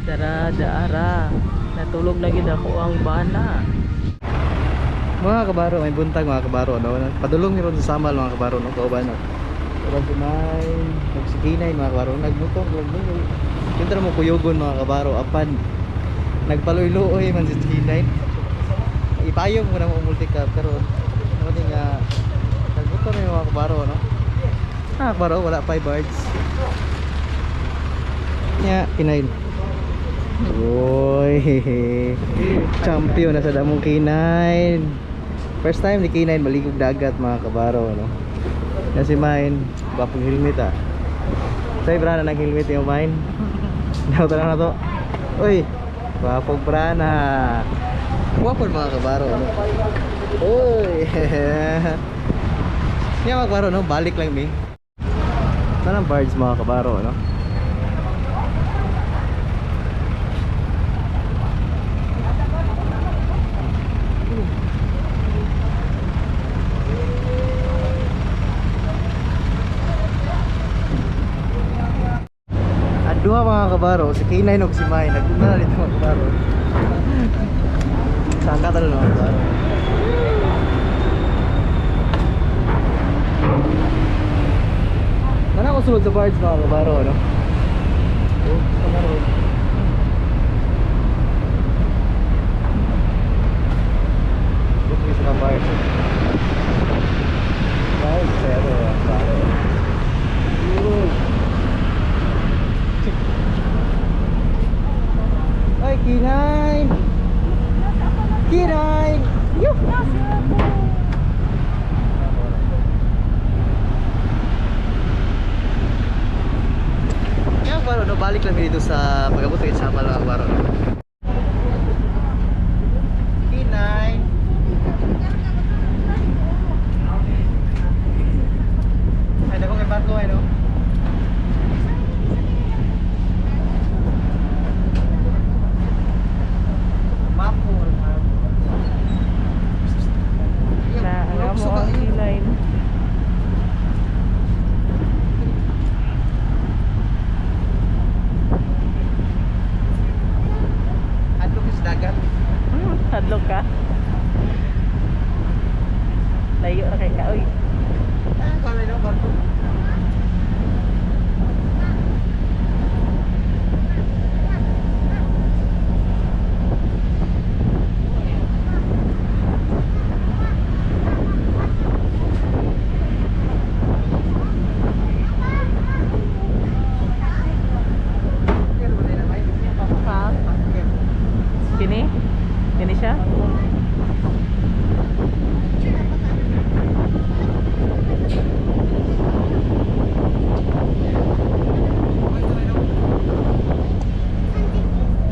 Dara-dara. Natulog lagi ako ang bana. Mga kabaro, may buntag mga kabaro, no? Padulong ni ron sa samal mga kabaro, no? Kauban, no? Pero sinay, nagsikinay mga kabaro, nagmotor, nagmotor. Yung tara mo kuyogon mga kabaro, apan nagpaloy-looy man si sinay. Ipayong mo na mo multi-cab, pero ano nga, nagmotor na yung mga kabaro, no? Ah, kabaro, wala 5 birds. Nya, kinain. Uy, champion na sa damong kinain. First time ni kinain maligog dagat mga kabaro, no? Kasi mine, bapong helmet ah. Sa'yo brana ng helmet yung mine. Nauto lang na to. Uy, bapong brana. Wapon mga kabaro, no? Uy. Yan mga kabaro, no? Balik lang mi. Saan ang birds mga kabaro, no? Dua mga kabaro, si K9 o si May nagpunta na dito mga kabaro. Saan ka talo mga kabaro? Sana ako sulod sa birds mga kabaro, no? Oh, kabaro. Bukli sa birds. Birds, pero kabaro. Ay, kinain! Kinain! Yuh! Kaya baro, no? Balik lang dito sa pag-abot ng Samal mga baro. Kinain! Ay, dako kay barko ay, no? Hadlok ka? Layo na kay ka, uy. Kami na barko. Kini? Kini siya?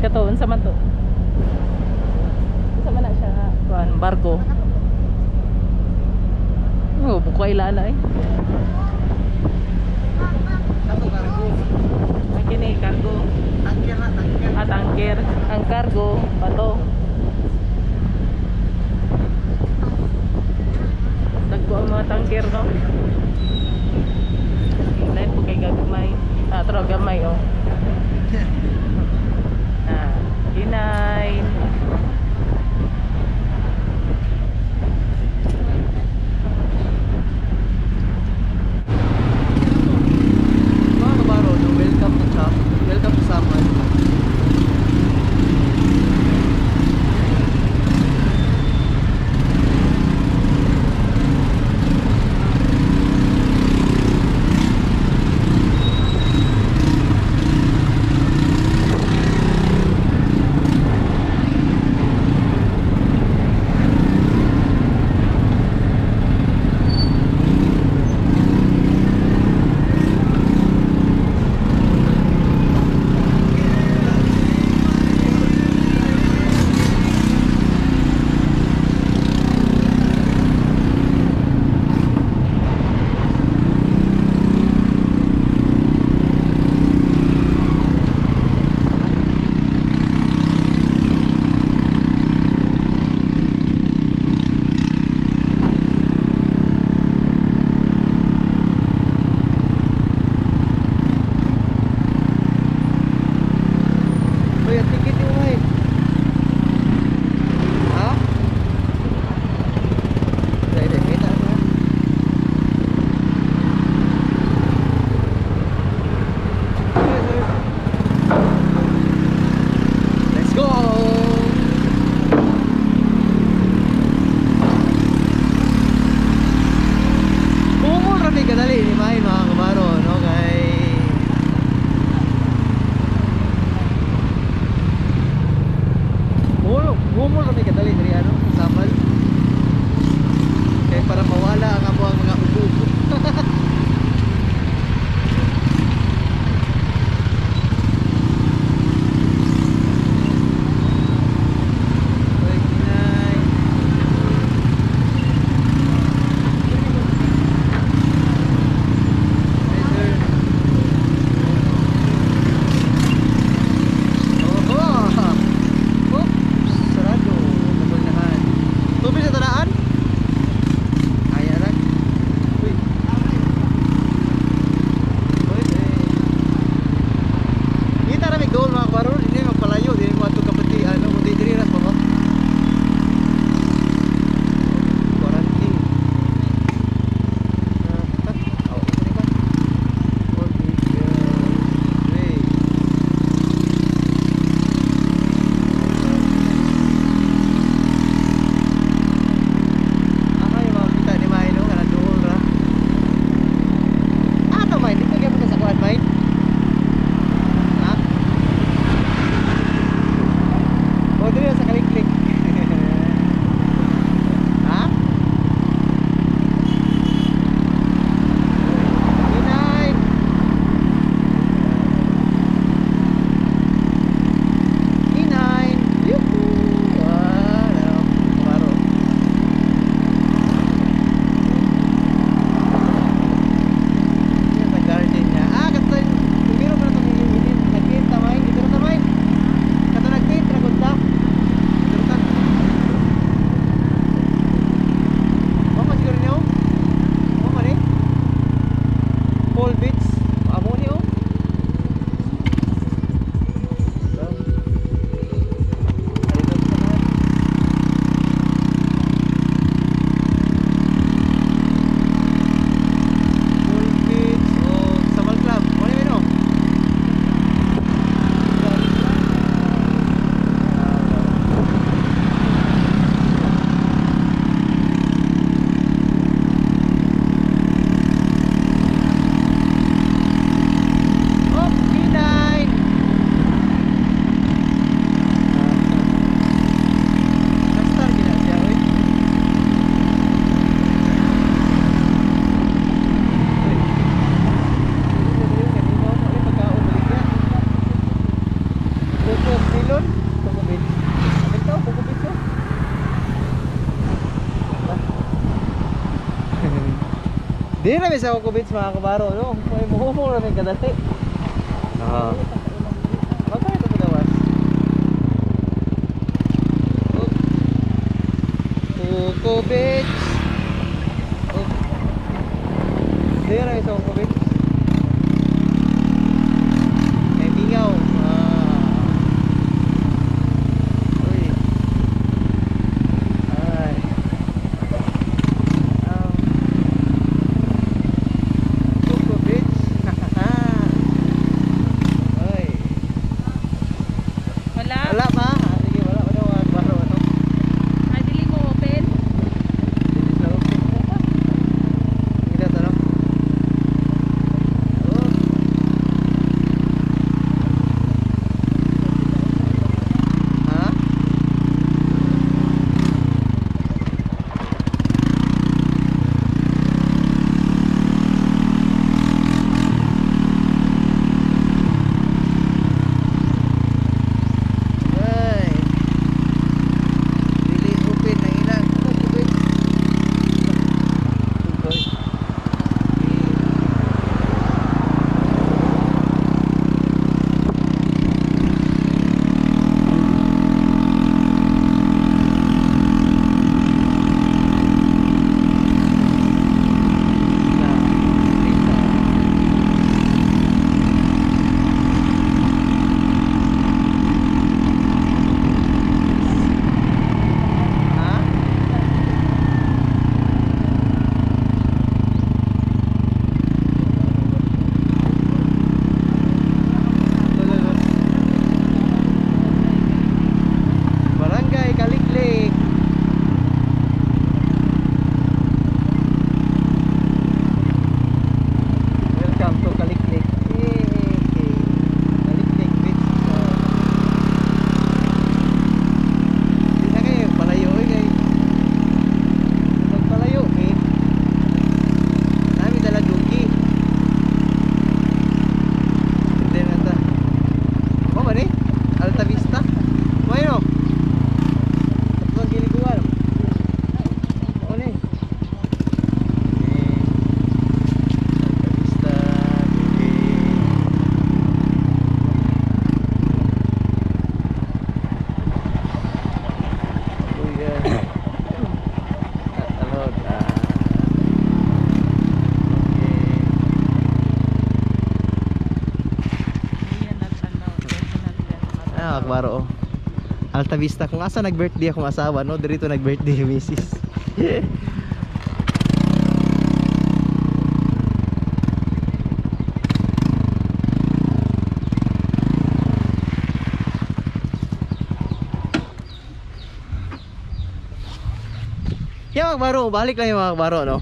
Kato, unsa man to? Unsa man na siya nga? Kuan, barko. Oh, bukay lala eh. Ako cargo. Ay, kini, cargo. Tangker na, tangker. At angker. Ang cargo, pato. Tagpo ang mga tangker, no? Lain po kay gagmay. Ah, tro, gamay, oh. Ah, kinain. Mga kabaro, no? Welcome to Chap. Welcome to Samal. Di na may sa Coco Beach mga kabaro, no? May muhumong na may kadati. Oo. Magkano ito padawas? Coco Beach. Oh. Di na may sa Coco Beach. May bingaw. Uy. Ay. Coco Beach. Ay. Wala. Wala pa. Sige, wala pa daw mga kabaro. Ano? Ay, dili mo open. Kita tanong. Oh. Ha? Ay. Dili open na ilang. Open. Tugoy. Ha? Barangay Kaliklik. Welcome to Kaliklik. Yay! Kaliklik Beach. Di na kayo palayo kayo. Magpalayo Nami dala dugi. Hindi na ta. Mo ba ni? Alta Vista. Mayo. Ang giliguan. O ni. Alta Vista. Dugi. Kuya. Alod. Okay. Akbaro. Alta Vista kung asa nag-birthday akong asawa, no? Dito nag-birthday yung misis. Yung mga kabaro, balik lang yung mga kabaro, no?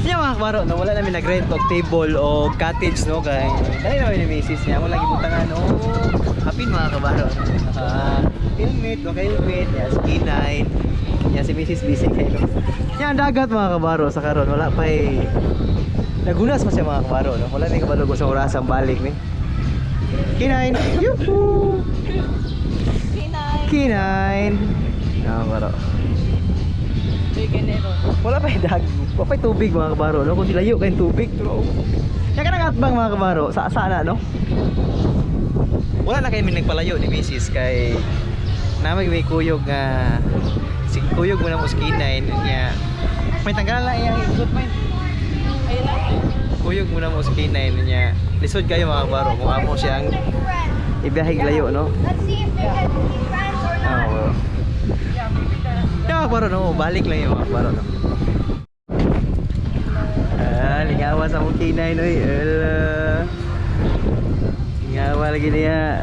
Yung mga kabaro, no? Wala namin nag-rent o table o cottage, no? Kaya namin yung misis niya. Wala gibutangan, no? Hapin mga kabaro, no? Helmet, no? Helmet. Yan, skinine. Yan, si misis busy kayo. Yan, dagat mga kabaro sa karon. Wala pa nagunas pa siya mga kabaro, no? Wala na yung kabalo sa orasang balik, ni. Kinine. Yuhu! Kinine. Mga kabaro. Wala pa yung wala pa yung tubig mga kabaro, no? Kung layo kayong tubig, pero yan ka nangatbang mga kabaro, sana, no? Wala na kayo nagpalayo ni misis kay namag may kuyog nga si kuyog mo na mo skinine niya. May tanggalan lang yung ikot man. Kuyog mo na mo skinine niya. Lisod kayo mga kabaro kung amo siyang ibahig layo, no? Let's see if they can be friends or not. Oo. Yung mga kabaro, no? Balik lang yung mga kabaro, no? Lingawa sa mong kinay, no? Lingawa lagi niya.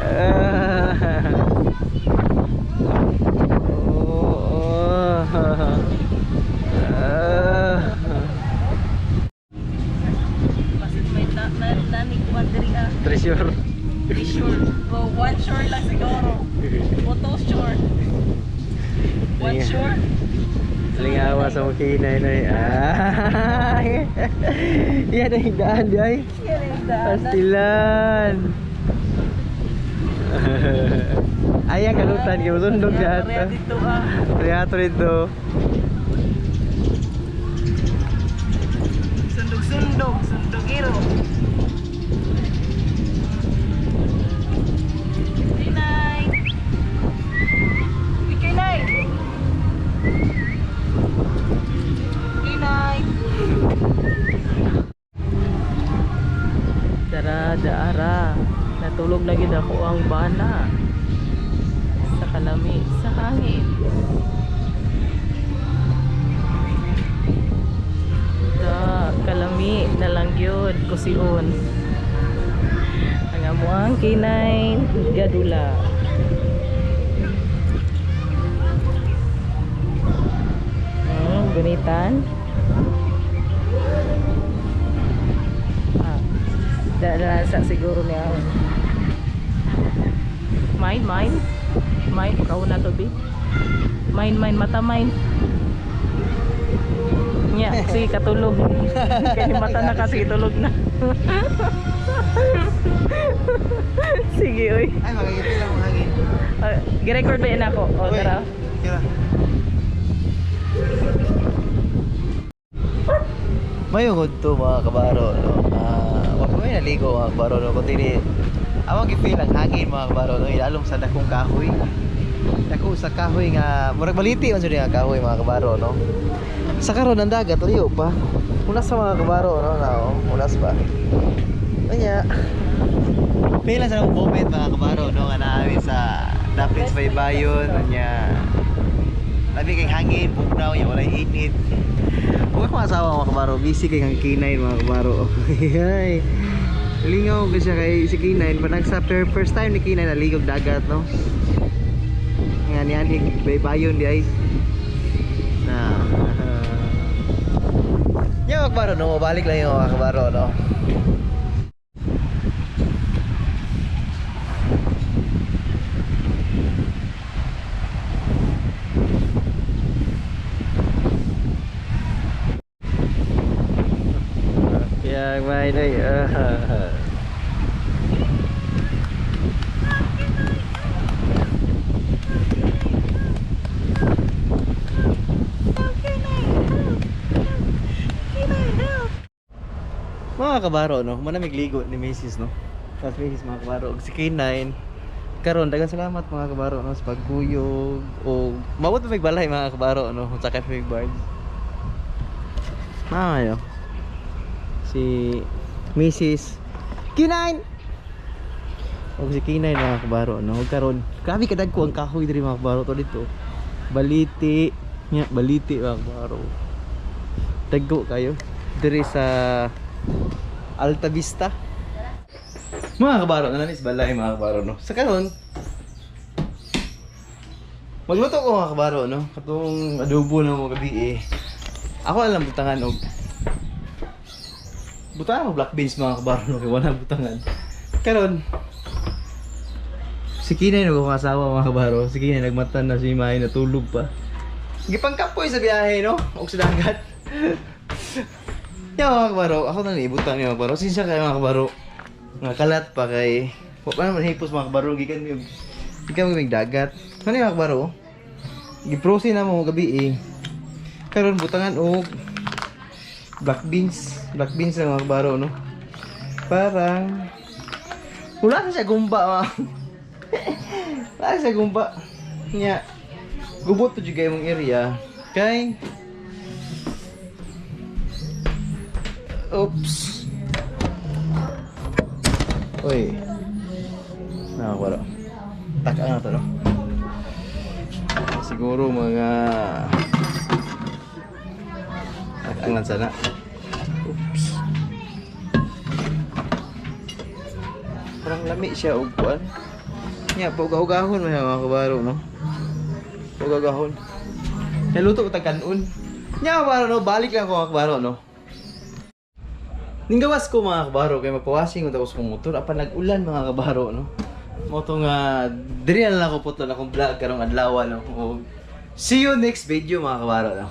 Treasure. Sure. Well, one shore lang siguro. Photo shore. One shore. Lingawa sa mong kinay, no? Yan ang higdaan, di ay. Pastilan. Ay, ang kalutan kayo. Sundog siya ata. Dito Reato rito. Sundogero. Kinay! Uy, Kinay! Kinay! Dara. Natulog na gid ako ang bana. Sa kalami, sa hangin. Kalami na lang yun kusion ang amuang kinay gadula. Gunitan dalasa siguro niya mine kauna to be mine mata mine nya sige katulog kaya mata na kasi tulog na. Sige uy Ay, magiging lang ang hangin. gi-record ba yun ako? O tara Kira. Mayungod to mga kabaro, no? Wag mo yung naligo mga kabaro, no? Kundi ni awang gifeel ang hangin mga kabaro, no? Ilalom sa dakong kahoy. Dako sa kahoy nga murag baliti man sud nga kahoy mga kabaro, no? Sa karon ang dagat liyo pa. Unas sa mga kabaro, no? Unas pa. Kanya pila sa moment mga kabaro, no? Nga naami sa Daplins Baybayon, kanya labi kay hangin, bugnaw, ya walay init. Huwag akong asawa mga kabaro, busy kay kang K9 mga kabaro. Ay, lingaw ko siya kay si K9. Panag sa first time ni K9 naligog dagat, no? Nga niyanig, baybayon di ay. Na yung mga kabaro, no? Balik lang yung mga kabaro, no? Yang main đây mga kabaro, no? Manamig ligo ni Macy's, no? Tapos Macy's mga kabaro, si K9 karon dagan salamat mga kabaro, no? Sa pagkuyog o mabot pa balay mga kabaro, no? Sa cafe bar maayo si Mrs. K9 o si K9 mga kabaro, no? Karon grabe kadagko ang kahoy diri mga kabaro to dito. Baliti nya, baliti mga kabaro. Dagko kayo diri sa Alta Vista. Mga kabaro, nanis balay mga kabaro, no? Sa karon magluto ko mga kabaro, no? Katong adobo na mo gabi eh. Ako alam butangan og butangan black beans mga kabaro, no? Kaya wala butangan. Karon si Kinay nung asawa mga kabaro, si Kinay nagmatan na si May natulog pa. Gipangkapoy sa biyahe, no? Og sa dagat. Yan mga kabaro, ako na niibutan mga kabaro. Sinsya kayo mga kabaro. Nga kalat pa kay wala naman hipos mga kabaro. Gikan mo dagat. Ano yung mga kabaro? Giprosi na mo gabi eh. Karon butangan og black beans. Black beans lang mga kabaro, no? Parang wala na siya gumba mga. Wala siya gumba. Nya gubot to juga yung area. Kay oops. Uy. Nakakawala. Taka na to, no? Siguro mga takangan sana. Oops. Parang lami siya og kuan. Nya, pugahon mo mga kabaro, no? Pugahon. Naluto ko tag-kanon. Nya, kabaro, no? Balik lang ko mga kabaro, no? Ninggawas ko mga kabaro kay magpawasing ko sa motor apan nag-ulan mga kabaro, no. Moto nga diri na lang ako putol akong vlog karong adlaw, no. See you next video mga kabaro, no.